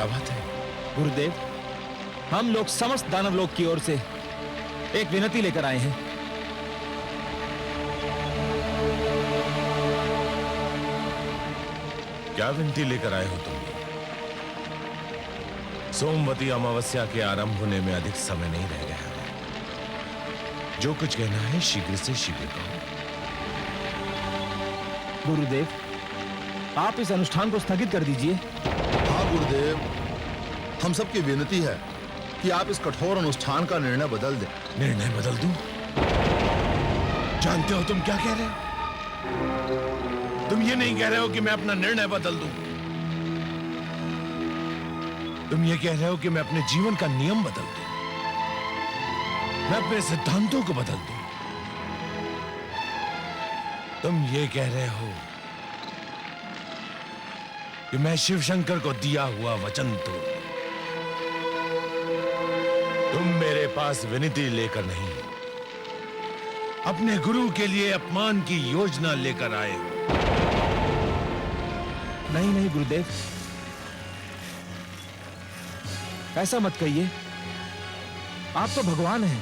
क्या बात है? गुरुदेव, हम लोग समस्त दानव लोग की ओर से एक विनती लेकर आए हैं। क्या विनती लेकर आए हो तुम? सोमवती अमावस्या के आरंभ होने में अधिक समय नहीं रह गया है। जो कुछ कहना है शीघ्र से शीघ्र कहो। गुरुदेव, आप इस अनुष्ठान को स्थगित कर दीजिए। हाँ गुरुदेव, हम सबकी विनती है कि आप इस कठोर अनुष्ठान का निर्णय बदल दें। निर्णय बदल दूं? जानते हो तुम क्या कह रहे हो? तुम ये नहीं कह रहे हो कि मैं अपना निर्णय बदल दूं। तुम ये कह रहे हो कि मैं अपने जीवन का नियम बदल दूं, मैं अपने सिद्धांतों को बदल दूं। तुम ये कह रहे हो कि मैं शिव शंकर को दिया हुआ वचन तोड़। तुम मेरे पास विनती लेकर नहीं, अपने गुरु के लिए अपमान की योजना लेकर आए हो। नहीं नहीं गुरुदेव, ऐसा मत कहिए। आप तो भगवान हैं।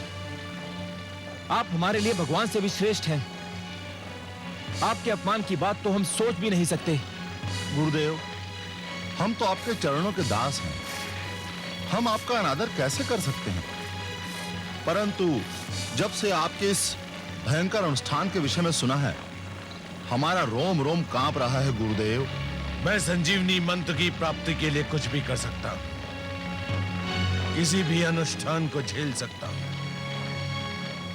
आप हमारे लिए भगवान से भी श्रेष्ठ हैं। आपके अपमान की बात तो हम सोच भी नहीं सकते। गुरुदेव, हम तो आपके चरणों के दास हैं। हम आपका अनादर कैसे कर सकते हैं? परंतु जब से आपके इस भयंकर अनुष्ठान के विषय में सुना है, हमारा रोम रोम कांप रहा है गुरुदेव। मैं संजीवनी मंत्र की प्राप्ति के लिए कुछ भी कर सकता हूं, किसी भी अनुष्ठान को झेल सकता हूं।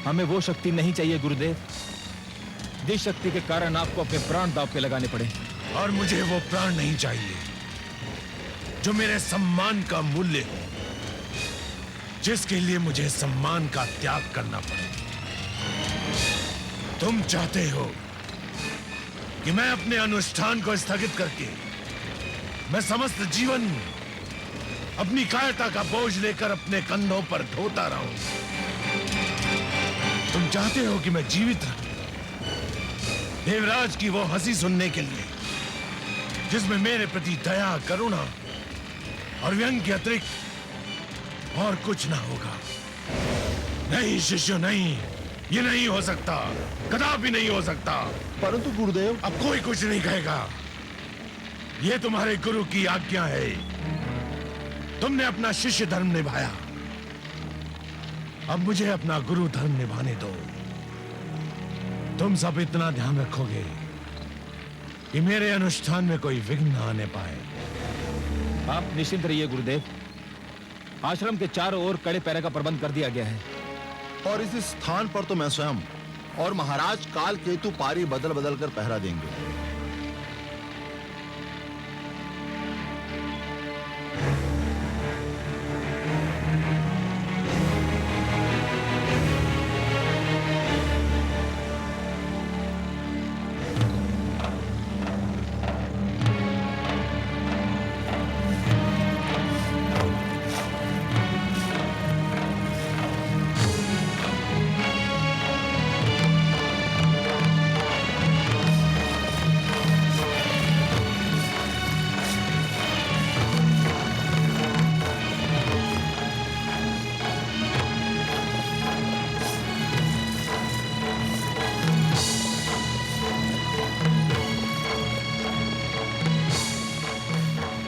हमें वो शक्ति नहीं चाहिए गुरुदेव, जिस शक्ति के कारण आपको अपने प्राण दांव पे लगाने पड़े। और मुझे वो प्राण नहीं चाहिए जो मेरे सम्मान का मूल्य हो, जिसके लिए मुझे सम्मान का त्याग करना पड़े। तुम चाहते हो कि मैं अपने अनुष्ठान को स्थगित करके मैं समस्त जीवन अपनी कायरता का बोझ लेकर अपने कंधों पर ढोता रहूं। तुम चाहते हो कि मैं जीवित रहूं, देवराज की वो हंसी सुनने के लिए जिसमें मेरे प्रति दया, करुणा और व्यंग के अतिरिक्त और कुछ ना होगा। नहीं शिष्य, नहीं, ये नहीं हो सकता, कदापि नहीं हो सकता। परंतु गुरुदेव, अब कोई कुछ नहीं कहेगा। ये तुम्हारे गुरु की आज्ञा है। तुमने अपना शिष्य धर्म निभाया, अब मुझे अपना गुरु धर्म निभाने दो। तुम सब इतना ध्यान रखोगे कि मेरे अनुष्ठान में कोई विघ्न न आने पाए। आप निश्चिंत रहिए गुरुदेव, आश्रम के चारों ओर कड़े पहरे का प्रबंध कर दिया गया है। और इस स्थान पर तो मैं स्वयं और महाराज काल केतु पारी बदल बदल कर पहरा देंगे।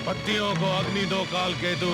पत्तियों को अग्नि दो काल केतु।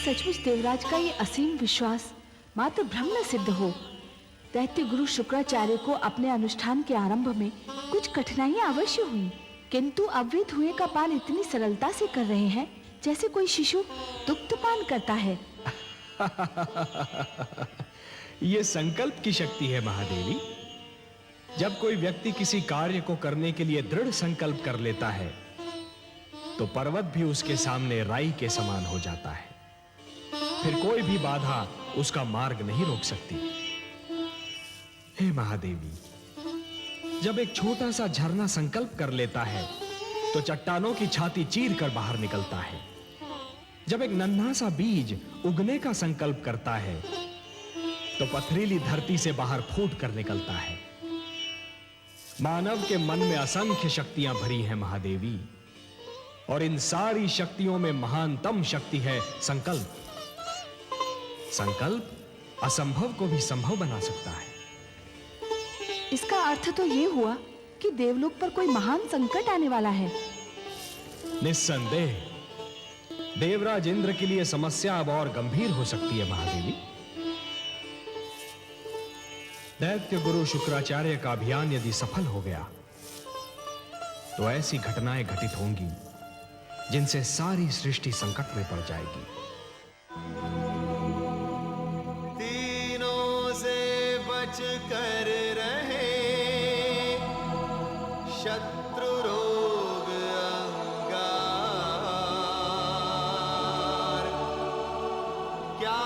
सचमुच देवराज का ये असीम विश्वास मात्र भ्रम न सिद्ध हो। दैत्य गुरु शुक्राचार्य को अपने अनुष्ठान के आरंभ में कुछ कठिनाइयां अवश्य हुई, किंतु अब वे धुएं का पान इतनी सरलता से कर रहे हैं जैसे कोई शिशु दुग्धपान करता है। ये संकल्प की शक्ति है महादेवी। जब कोई व्यक्ति किसी कार्य को करने के लिए दृढ़ संकल्प कर लेता है तो पर्वत भी उसके सामने राई के समान हो जाता है। फिर कोई भी बाधा उसका मार्ग नहीं रोक सकती। हे महादेवी, जब एक छोटा सा झरना संकल्प कर लेता है तो चट्टानों की छाती चीर कर बाहर निकलता है। जब एक नन्हा सा बीज उगने का संकल्प करता है तो पथरीली धरती से बाहर फूट कर निकलता है। मानव के मन में असंख्य शक्तियां भरी हैं महादेवी, और इन सारी शक्तियों में महानतम शक्ति है संकल्प। संकल्प असंभव को भी संभव बना सकता है। इसका अर्थ तो ये हुआ कि देवलोक पर कोई महान संकट आने वाला है। निस्संदेह देवराज इंद्र के लिए समस्या अब और गंभीर हो सकती है महादेवी। दैत्य गुरु शुक्राचार्य का अभियान यदि सफल हो गया तो ऐसी घटनाएं घटित होंगी जिनसे सारी सृष्टि संकट में पड़ जाएगी। तीनों से बच कर रहे शत्रु रोग अंगार, क्या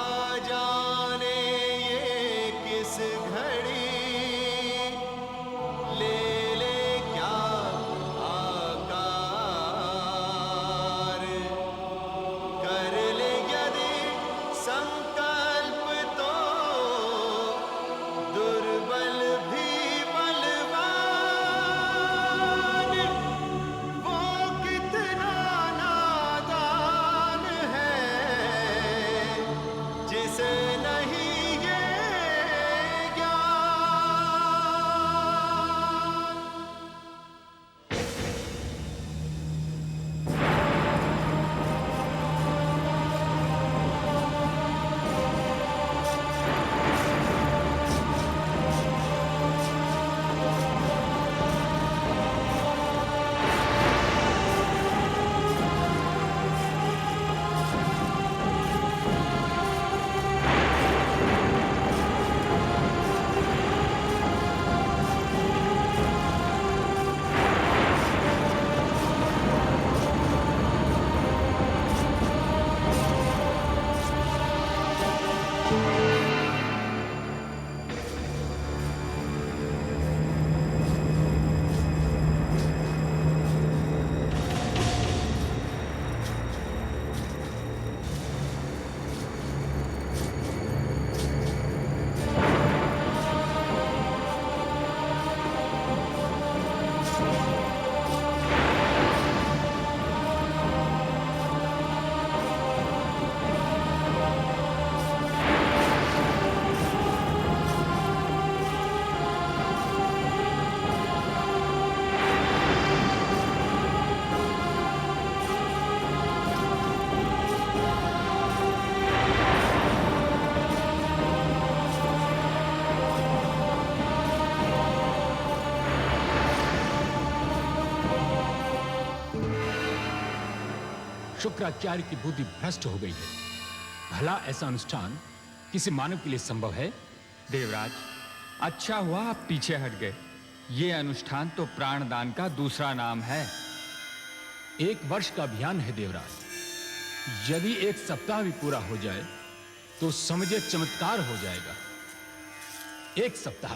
जाने ये किस घड़ी ले ले क्या आकार, कर ले यदि संकल्प तो दुर्बल भी बलवान। शुक्राचार्य की बुद्धि भ्रष्ट हो गई है। भला ऐसा अनुष्ठान किसी मानव के लिए संभव है? देवराज, अच्छा हुआ आप पीछे हट गए। ये अनुष्ठान तो प्राणदान का दूसरा नाम है। 1 वर्ष का अभियान है देवराज। यदि 1 सप्ताह भी पूरा हो जाए तो समझे चमत्कार हो जाएगा। 1 सप्ताह,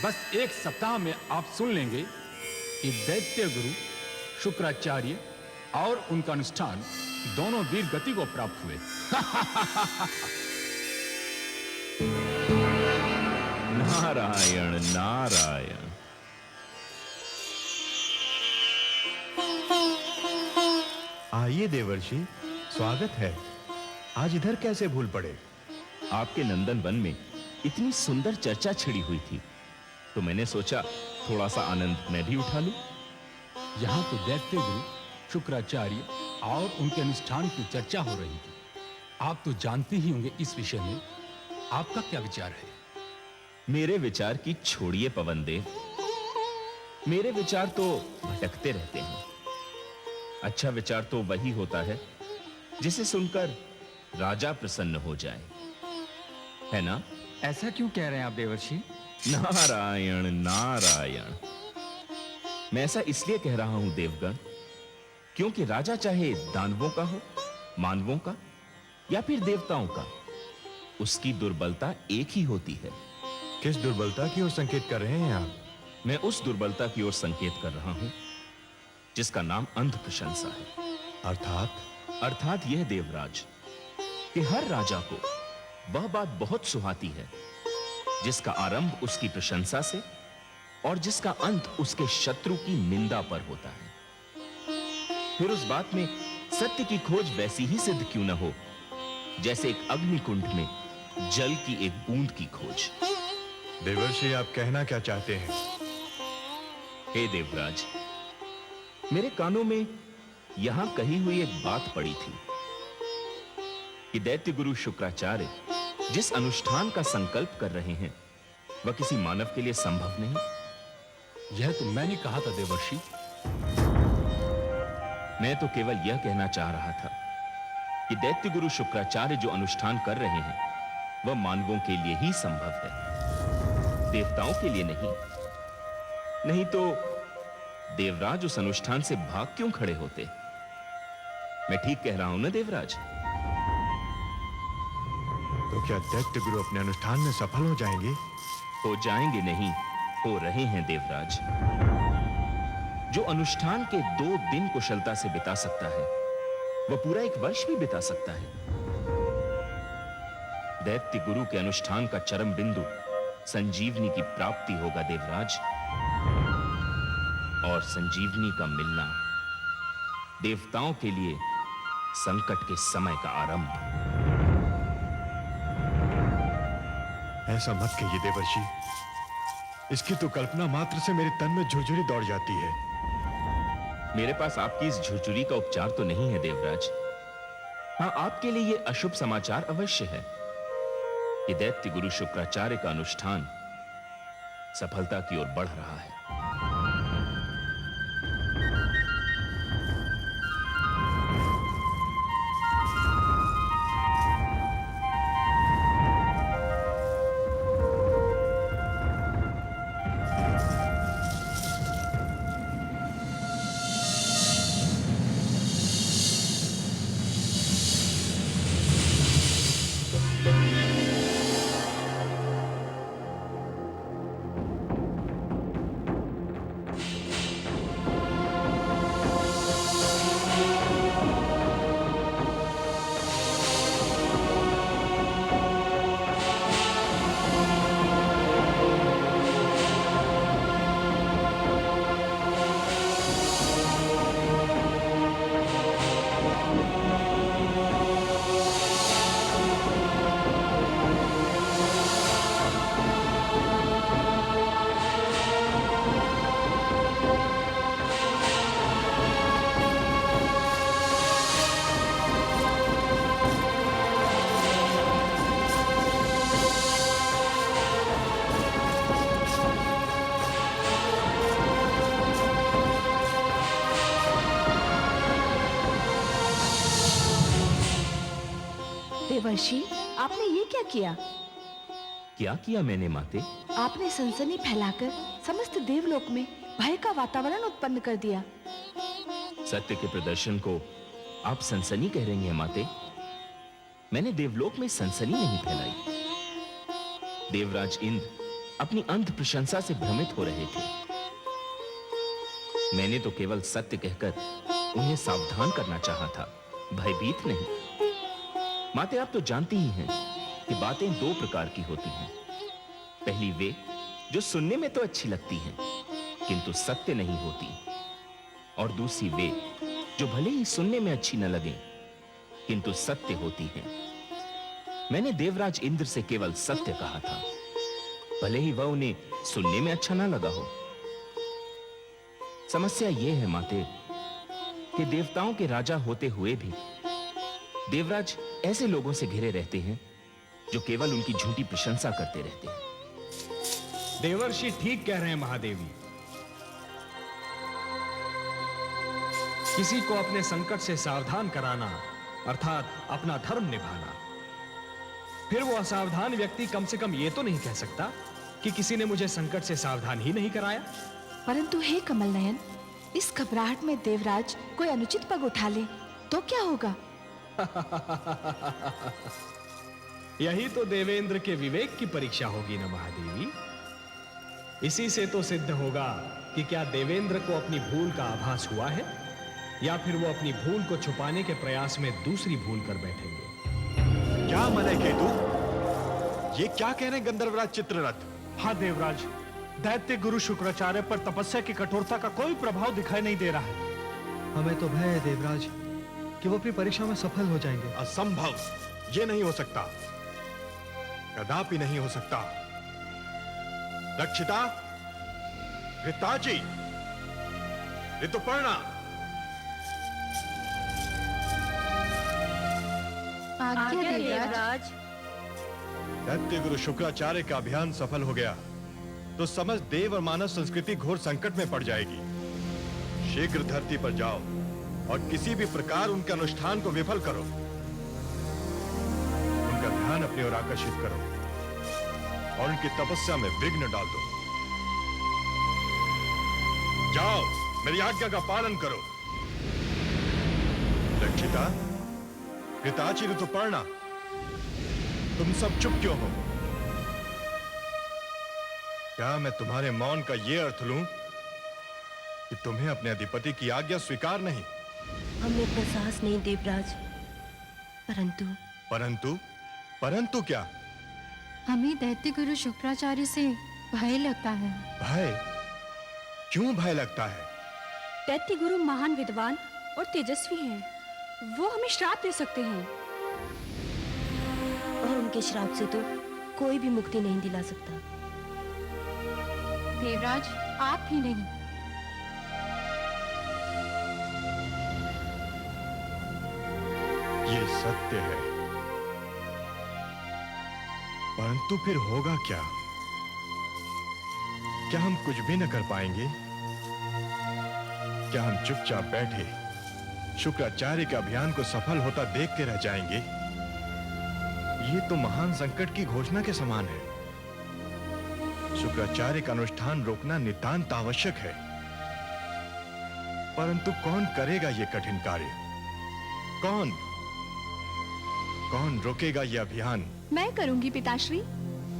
बस 1 सप्ताह में आप सुन लेंगे कि दैत्य गुरु शुक्राचार्य और उनका अनुष्ठान दोनों वीर गति को प्राप्त हुए। नारायण नारायण। आइए देवर्षि, स्वागत है। आज इधर कैसे भूल पड़े? आपके नंदन वन में इतनी सुंदर चर्चा छिड़ी हुई थी तो मैंने सोचा थोड़ा सा आनंद मैं भी उठा लूं। यहां तो दैत्य गुरु शुक्राचार्य और उनके अनुष्ठान की चर्चा हो रही थी। आप तो जानते ही होंगे इस विषय में। आपका क्या विचार है? मेरे विचार की छोड़िए पवन देव। मेरे विचार तो भटकते रहते हैं। अच्छा विचार तो वही होता है जिसे सुनकर राजा प्रसन्न हो जाए, है ना? ऐसा क्यों कह रहे हैं आप देवर्षि? नारायण नारायण। मैं ऐसा इसलिए कह रहा हूं देवगण, क्योंकि राजा चाहे दानवों का हो, मानवों का या फिर देवताओं का, उसकी दुर्बलता एक ही होती है। किस दुर्बलता की ओर संकेत कर रहे हैं आप? मैं उस दुर्बलता की ओर संकेत कर रहा हूं जिसका नाम अंध प्रशंसा है। अर्थात यह देवराज कि हर राजा को वह बात बहुत सुहाती है जिसका आरंभ उसकी प्रशंसा से और जिसका अंत उसके शत्रु की निंदा पर होता है। फिर उस बात में सत्य की खोज वैसी ही सिद्ध क्यों न हो जैसे एक अग्निकुंड में जल की एक बूंद की खोज। देवर्षि, आप कहना क्या चाहते हैं? हे देवराज, मेरे कानों में यहां कही हुई एक बात पड़ी थी कि दैत्य गुरु शुक्राचार्य जिस अनुष्ठान का संकल्प कर रहे हैं वह किसी मानव के लिए संभव नहीं। यह तो मैंने कहा था देवर्षि। मैं तो केवल यह कहना चाह रहा था कि दैत्य गुरु शुक्राचार्य जो अनुष्ठान कर रहे हैं वह मानवों के लिए ही संभव है, देवताओं के लिए नहीं। नहीं तो देवराज उस अनुष्ठान से भाग क्यों खड़े होते? मैं ठीक कह रहा हूं ना देवराज? तो क्या दैत्य गुरु अपने अनुष्ठान में सफल हो जाएंगे? हो जाएंगे नहीं, हो रहे हैं देवराज। जो अनुष्ठान के 2 दिन कुशलता से बिता सकता है वह पूरा 1 वर्ष भी बिता सकता है। दैत्य गुरु के अनुष्ठान का चरम बिंदु संजीवनी की प्राप्ति होगा देवराज, और संजीवनी का मिलना देवताओं के लिए संकट के समय का आरंभ। ऐसा मत कहिए देवर्षि। इसकी तो कल्पना मात्र से मेरे तन में झुरझुरी दौड़ जाती है। मेरे पास आपकी इस झुरझुरी का उपचार तो नहीं है देवराज। हां, आपके लिए यह अशुभ समाचार अवश्य है कि दैत्य गुरु शुक्राचार्य का अनुष्ठान सफलता की ओर बढ़ रहा है। देवर्षि, आपने ये क्या किया? क्या किया मैंने माते? आपने सनसनी फैलाकर समस्त देवलोक में भय का वातावरण उत्पन्न कर दिया। सत्य के प्रदर्शन को आप सनसनी कह रही हैं माते? मैंने देवलोक में सनसनी नहीं फैलाई। देवराज इंद्र अपनी अंध प्रशंसा से भ्रमित हो रहे थे। मैंने तो केवल सत्य कहकर उन्हें सावधान करना चाहा था, भयभीत नहीं। माते, आप तो जानती ही हैं कि बातें दो प्रकार की होती हैं। पहली वे जो सुनने में तो अच्छी लगती हैं किंतु सत्य नहीं होती, और दूसरी वे जो भले ही सुनने में अच्छी न लगे किंतु सत्य होती हैं। मैंने देवराज इंद्र से केवल सत्य कहा था, भले ही वह उन्हें सुनने में अच्छा ना लगा हो। समस्या यह है माते कि देवताओं के राजा होते हुए भी देवराज ऐसे लोगों से घिरे रहते हैं जो केवल उनकी झूठी प्रशंसा करते रहते हैं। देवर्षि ठीक कह रहे हैं महादेवी। किसी को अपने संकट से सावधान कराना अर्थात अपना धर्म निभाना, फिर वो असावधान व्यक्ति कम से कम ये तो नहीं कह सकता कि किसी ने मुझे संकट से सावधान ही नहीं कराया। परंतु हे कमल नयन, इस घबराहट में देवराज कोई अनुचित पग उठा ले तो क्या होगा? यही तो देवेंद्र के विवेक की परीक्षा होगी ना महादेवी। इसी से तो सिद्ध होगा कि क्या देवेंद्र को अपनी भूल का आभास हुआ है या फिर वो अपनी भूल को छुपाने के प्रयास में दूसरी भूल कर बैठेंगे। क्या मलय केतु, ये क्या कह रहे हैं गंधर्वराज चित्ररथ? हाँ देवराज, दैत्य गुरु शुक्राचार्य पर तपस्या की कठोरता का कोई प्रभाव दिखाई नहीं दे रहा है। हमें तो भय है देवराज कि वो अपनी परीक्षा में सफल हो जाएंगे। असंभव, ये नहीं हो सकता, कदापि नहीं हो सकता। रक्षिता, ऋताची, ऋतुपर्णा, आज्ञा देवराज। दैत्य गुरु शुक्राचार्य का अभियान सफल हो गया तो समस्त देव और मानव संस्कृति घोर संकट में पड़ जाएगी। शीघ्र धरती पर जाओ और किसी भी प्रकार उनके अनुष्ठान को विफल करो। उनका ध्यान अपनी ओर आकर्षित करो और उनकी तपस्या में विघ्न डाल दो। जाओ, मेरी आज्ञा का पालन करो। रक्षिता, ऋताची, ऋतुपर्णा, तुम सब चुप क्यों हो? क्या मैं तुम्हारे मौन का यह अर्थ लूं कि तुम्हें अपने अधिपति की आज्ञा स्वीकार नहीं? हमें इतना साहस नहीं देवराज, परंतु क्या? हमें दैत्य गुरु शुक्राचार्य से भय लगता है। भय? क्यों भय लगता है? दैत्य गुरु महान विद्वान और तेजस्वी हैं। वो हमें श्राप दे सकते हैं और उनके श्राप से तो कोई भी मुक्ति नहीं दिला सकता। देवराज, आप ही नहीं। ये सत्य है, परंतु फिर होगा क्या? क्या हम कुछ भी न कर पाएंगे? क्या हम चुपचाप बैठे शुक्राचार्य के अभियान को सफल होता देख के रह जाएंगे? ये तो महान संकट की घोषणा के समान है। शुक्राचार्य का अनुष्ठान रोकना नितांत आवश्यक है, परंतु कौन करेगा ये कठिन कार्य? कौन रोकेगा ये अभियान? मैं करूंगी पिताश्री,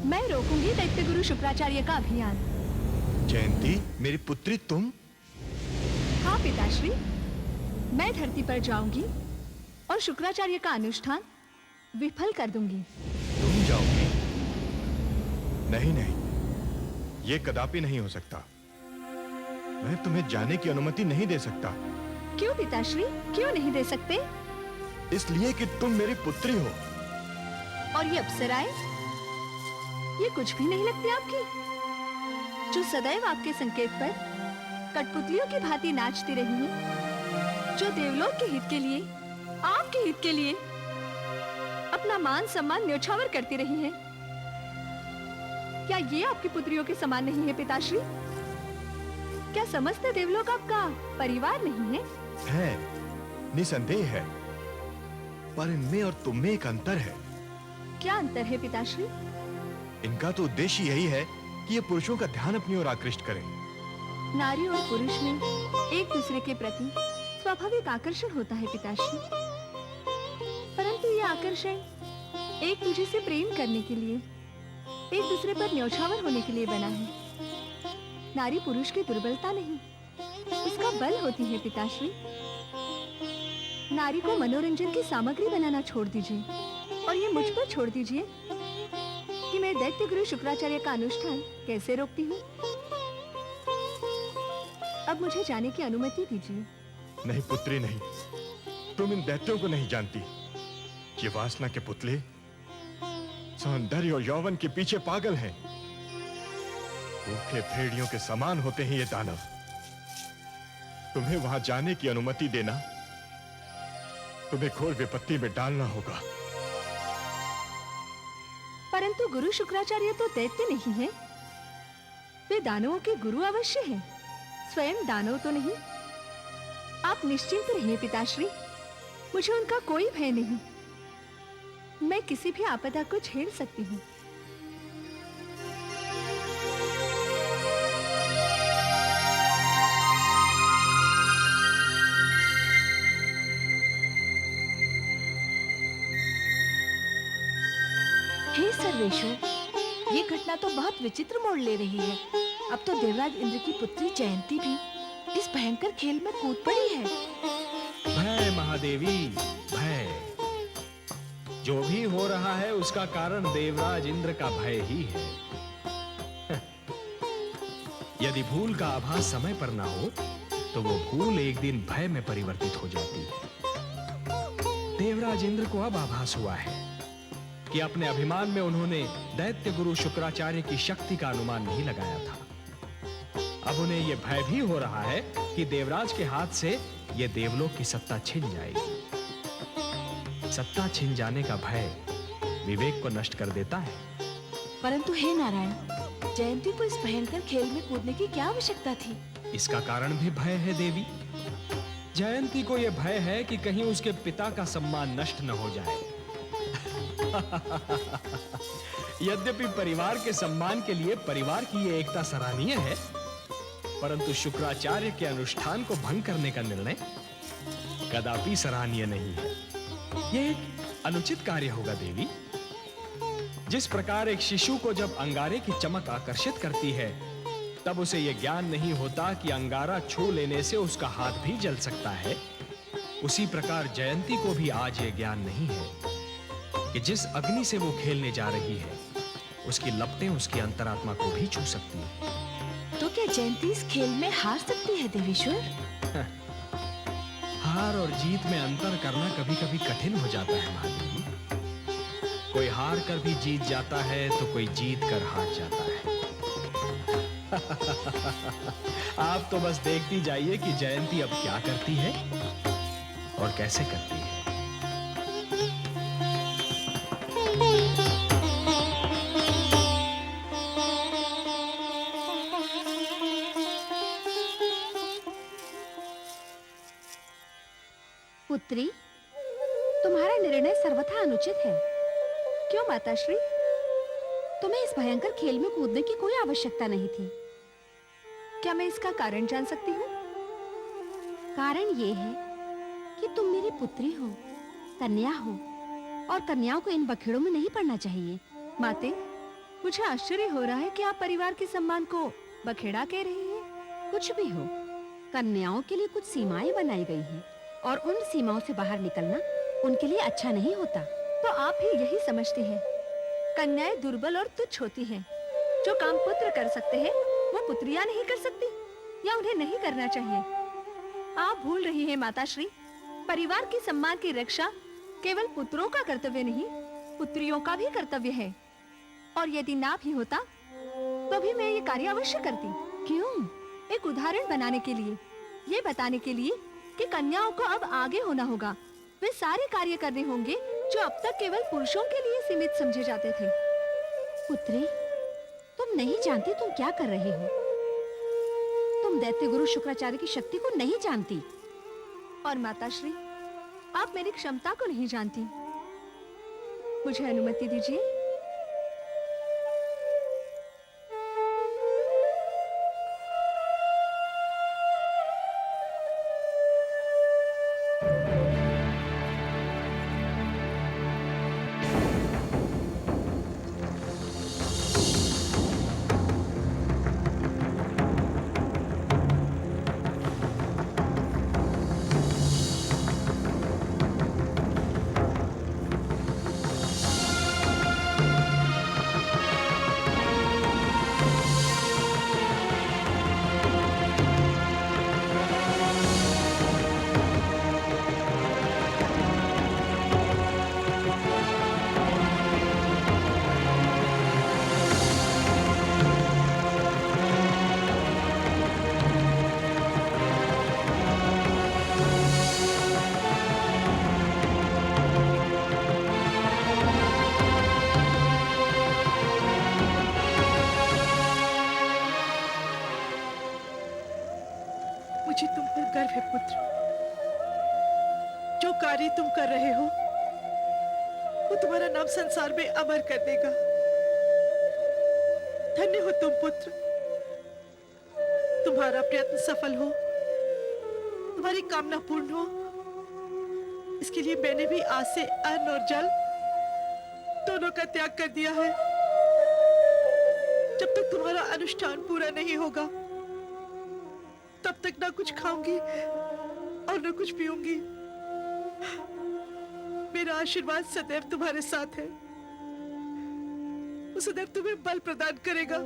मैं रोकूंगी दैत्य गुरु शुक्राचार्य का अभियान। जयंती, मेरी पुत्री, तुम? हाँ पिताश्री, मैं धरती पर जाऊंगी और शुक्राचार्य का अनुष्ठान विफल कर दूंगी। तुम जाओगी? नहीं, ये कदापि नहीं हो सकता। मैं तुम्हें जाने की अनुमति नहीं दे सकता। क्यों पिताश्री, क्यों नहीं दे सकते? इसलिए कि तुम मेरी पुत्री हो। और ये अप्सराएं, ये कुछ भी नहीं लगती आपकी, जो सदैव आपके संकेत पर कठपुतलियों की भांति नाचती रही हैं, जो देवलोक के हित के लिए, आपके हित के लिए अपना मान सम्मान न्योछावर करती रही हैं। क्या ये आपकी पुत्रियों के समान नहीं है पिताश्री? क्या समस्त देवलोक आपका परिवार नहीं है? है, निसंदेह है, पर इनमें और तुम में एक अंतर है। क्या अंतर है पिताश्री? इनका तो उद्देश्य यही है कि ये पुरुषों का ध्यान अपनी ओर आकृष्ट करें। नारी और पुरुष में एक दूसरे के प्रति स्वाभाविक आकर्षण होता है पिताश्री, परंतु ये आकर्षण एक दूसरे से प्रेम करने के लिए, एक दूसरे पर न्यौछावर होने के लिए बना है। नारी पुरुष की दुर्बलता नहीं, उसका बल होती है पिताश्री। नारी को मनोरंजन की सामग्री बनाना छोड़ दीजिए और ये मुझ पर छोड़ दीजिए कि मैं दैत्य गुरु शुक्राचार्य का अनुष्ठान कैसे रोकती हूँ। अब मुझे जाने की अनुमति दीजिए। नहीं पुत्री नहीं, तुम इन दैत्यों को नहीं जानती। ये वासना के पुतले सौंदर्य और यौवन के पीछे पागल हैं। भूखे भेड़ियों के समान होते हैं ये दानव। तुम्हें वहां जाने की अनुमति देना तुम्हें घोर विपत्ति में डालना होगा। परंतु गुरु शुक्राचार्य तो दैत्य नहीं है, वे दानवों के गुरु अवश्य हैं, स्वयं दानव तो नहीं। आप निश्चिंत रहिए पिताश्री, मुझे उनका कोई भय नहीं। मैं किसी भी आपदा को झेल सकती हूँ। हे सर्वेश्वर, ये घटना तो बहुत विचित्र मोड़ ले रही है। अब तो देवराज इंद्र की पुत्री जयंती भी इस भयंकर खेल में कूद पड़ी है। भय महादेवी, भय। जो भी हो रहा है उसका कारण देवराज इंद्र का भय ही है। यदि भूल का आभास समय पर ना हो तो वो भूल एक दिन भय में परिवर्तित हो जाती है। देवराज इंद्र को अब आभास हुआ है कि अपने अभिमान में उन्होंने दैत्य गुरु शुक्राचार्य की शक्ति का अनुमान नहीं लगाया था। अब उन्हें यह भय भी हो रहा है कि देवराज के हाथ से यह देवलोक की सत्ता छिन जाएगी। सत्ता छिन जाने का भय विवेक को नष्ट कर देता है। परंतु हे नारायण, जयंती को इस भयंकर खेल में कूदने की क्या आवश्यकता थी? इसका कारण भी भय है देवी। जयंती को यह भय है कि कहीं उसके पिता का सम्मान नष्ट न हो जाए। यद्यपि परिवार के सम्मान के लिए परिवार की यह एकता सराहनीय है, परंतु शुक्राचार्य के अनुष्ठान को भंग करने का निर्णय कदापि सराहनीय नहीं है। यह एक अनुचित कार्य होगा देवी। जिस प्रकार एक शिशु को जब अंगारे की चमक आकर्षित करती है, तब उसे यह ज्ञान नहीं होता कि अंगारा छू लेने से उसका हाथ भी जल सकता है, उसी प्रकार जयंती को भी आज यह ज्ञान नहीं है कि जिस अग्नि से वो खेलने जा रही है, उसकी लपटें उसकी अंतरात्मा को भी छू सकती है। तो क्या जयंती इस खेल में हार सकती है देवेश्वर? हार और जीत में अंतर करना कभी-कभी कठिन हो जाता है महादेवी। कोई हार कर भी जीत जाता है तो कोई जीत कर हार जाता है। आप तो बस देखती जाइए कि जयंती अब क्या करती है और कैसे करती है। पुत्री, तुम्हारा निर्णय सर्वथा अनुचित है। क्यों माताश्री? तुम्हें इस भयंकर खेल में कूदने की कोई आवश्यकता नहीं थी। क्या मैं इसका कारण जान सकती हूँ? कारण ये है कि तुम मेरी पुत्री हो, कन्या हो, और कन्याओं को इन बखेड़ों में नहीं पड़ना चाहिए। माते, मुझे आश्चर्य हो रहा है कि आप परिवार के सम्मान को बखेड़ा कह रही हैं। कुछ भी हो, कन्याओं के लिए कुछ सीमाएं बनाई गई हैं, और उन सीमाओं से बाहर निकलना उनके लिए अच्छा नहीं होता। तो आप ही यही समझते हैं कन्याएं दुर्बल और तुच्छ होती हैं। जो काम पुत्र कर सकते हैं वो पुत्रियां नहीं कर सकती, या उन्हें नहीं करना चाहिए। आप भूल रही हैं माताश्री, परिवार के सम्मान की रक्षा केवल पुत्रों का कर्तव्य नहीं, पुत्रियों का भी कर्तव्य है। और यदि ना भी होता तो भी मैं ये कार्य अवश्य करती। क्यों? एक उदाहरण बनाने के लिए, ये बताने के लिए कि कन्याओं को अब आगे होना होगा। वे सारे कार्य करने होंगे जो अब तक केवल पुरुषों के लिए सीमित समझे जाते थे। पुत्री, तुम नहीं जानती तुम क्या कर रही हो। तुम दैत्य गुरु शुक्राचार्य की शक्ति को नहीं जानती। और माताश्री, आप मेरी क्षमता को नहीं जानती। मुझे अनुमति दीजिए। मुझे तुम पर गर्व है पुत्र। जो कार्य तुम कर रहे हो वो तुम्हारा नाम संसार में अमर कर देगा। धन्य हो तुम पुत्र। तुम्हारा प्रयत्न सफल हो, तुम्हारी कामना पूर्ण हो, इसके लिए मैंने भी आज से अन्न और जल दोनों का त्याग कर दिया है। जब तक तुम्हारा अनुष्ठान पूरा नहीं होगा तब तक ना कुछ खाऊंगी और ना कुछ पीऊंगी। मेरा आशीर्वाद सदैव तुम्हारे साथ है, वो सदैव तुम्हें बल प्रदान करेगा।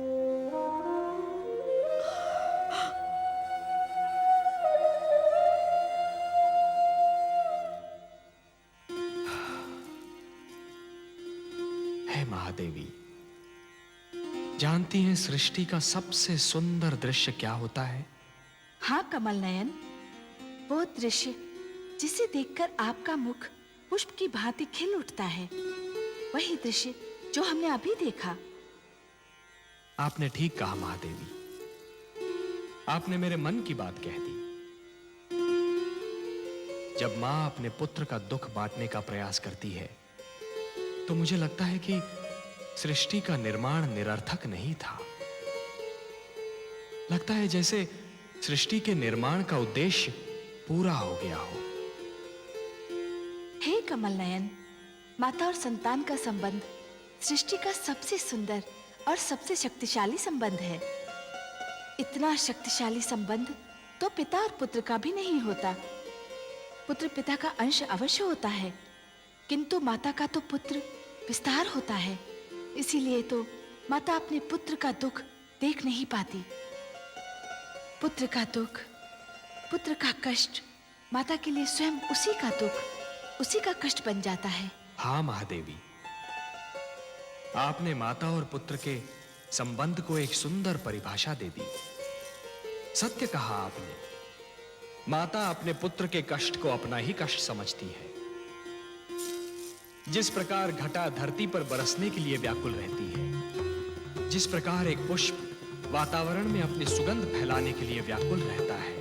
हे महादेवी, जानती हैं सृष्टि का सबसे सुंदर दृश्य क्या होता है? हाँ कमल नयन, वो दृश्य जिसे देखकर आपका मुख पुष्प की भांति खिल उठता है, वही दृश्य जो हमने अभी देखा। आपने ठीक कहा महादेवी, आपने मेरे मन की बात कह दी। जब मां अपने पुत्र का दुख बांटने का प्रयास करती है तो मुझे लगता है कि सृष्टि का निर्माण निरर्थक नहीं था। लगता है जैसे सृष्टि के निर्माण का उद्देश्य पूरा हो गया हो। हे कमल नयन, माता और संतान का संबंध सृष्टि का सबसे सुंदर और सबसे शक्तिशाली संबंध है। इतना शक्तिशाली संबंध तो पिता और पुत्र का भी नहीं होता। पुत्र पिता का अंश अवश्य होता है, किंतु माता का तो पुत्र विस्तार होता है। इसीलिए तो माता अपने पुत्र का दुख देख नहीं पाती। पुत्र का दुख, पुत्र का कष्ट माता के लिए स्वयं उसी का दुख, उसी का कष्ट बन जाता है। हाँ महादेवी, आपने माता और पुत्र के संबंध को एक सुंदर परिभाषा दे दी। सत्य कहा आपने, माता अपने पुत्र के कष्ट को अपना ही कष्ट समझती है। जिस प्रकार घटा धरती पर बरसने के लिए व्याकुल रहती है, जिस प्रकार एक पुष्प वातावरण में अपनी सुगंध फैलाने के लिए व्याकुल रहता है,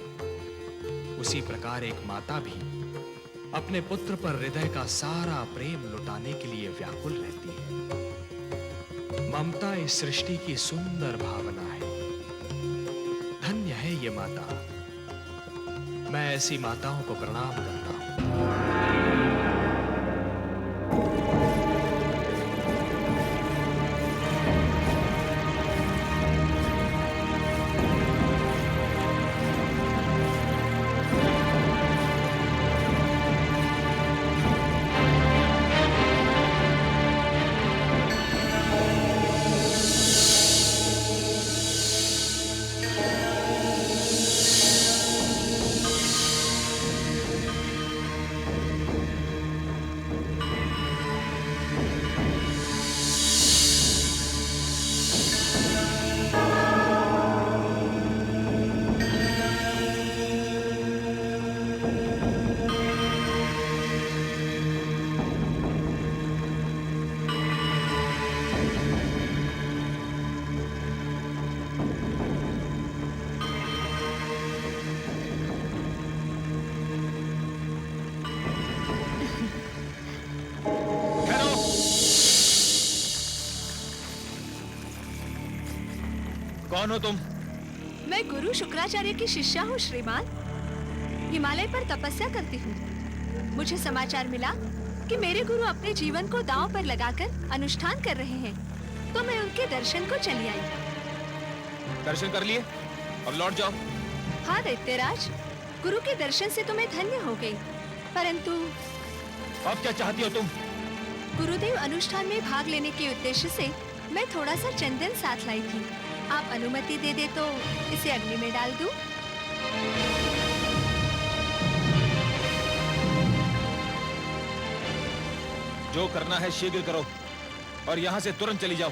उसी प्रकार एक माता भी अपने पुत्र पर हृदय का सारा प्रेम लुटाने के लिए व्याकुल रहती है। ममता इस सृष्टि की सुंदर भावना है। धन्य है ये माता। मैं ऐसी माताओं को प्रणाम करता हूं। कौन हो तुम? मैं गुरु शुक्राचार्य की शिष्या हूँ श्रीमान। हिमालय पर तपस्या करती हूँ। मुझे समाचार मिला कि मेरे गुरु अपने जीवन को दांव पर लगाकर अनुष्ठान कर रहे हैं, तो मैं उनके दर्शन को चली आई। दर्शन कर लिए, अब लौट जाओ। हाँ दैत्यराज, गुरु के दर्शन से तो मैं धन्य हो गई, परंतु अब क्या चाहती हो तुम? गुरुदेव अनुष्ठान में भाग लेने के उद्देश्य से मैं थोड़ा सा चंदन साथ लाई थी। आप अनुमति दे दे तो इसे अग्नि में डाल दूं? जो करना है शीघ्र करो और यहाँ से तुरंत चली जाओ।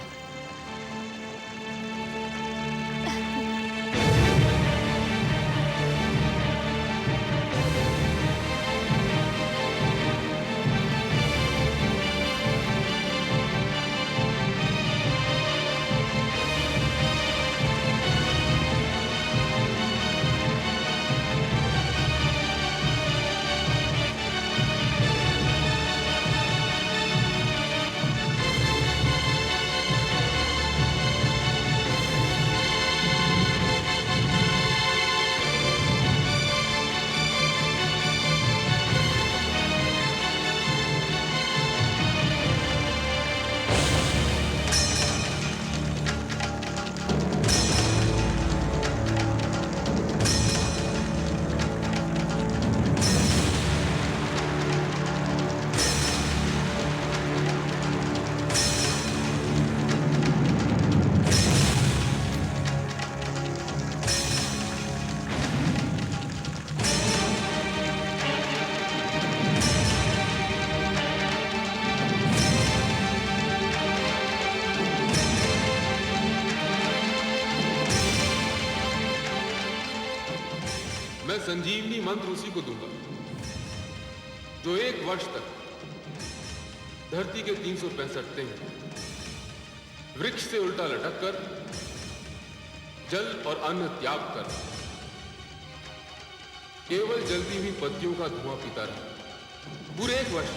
मैं संजीवनी मंत्र उसी को दूंगा जो 1 वर्ष तक धरती के 365 दिन वृक्ष से उल्टा लटक कर जल और अन्न त्याग कर केवल जलती हुई पत्तियों का धुआं पीता रहा पूरे 1 वर्ष।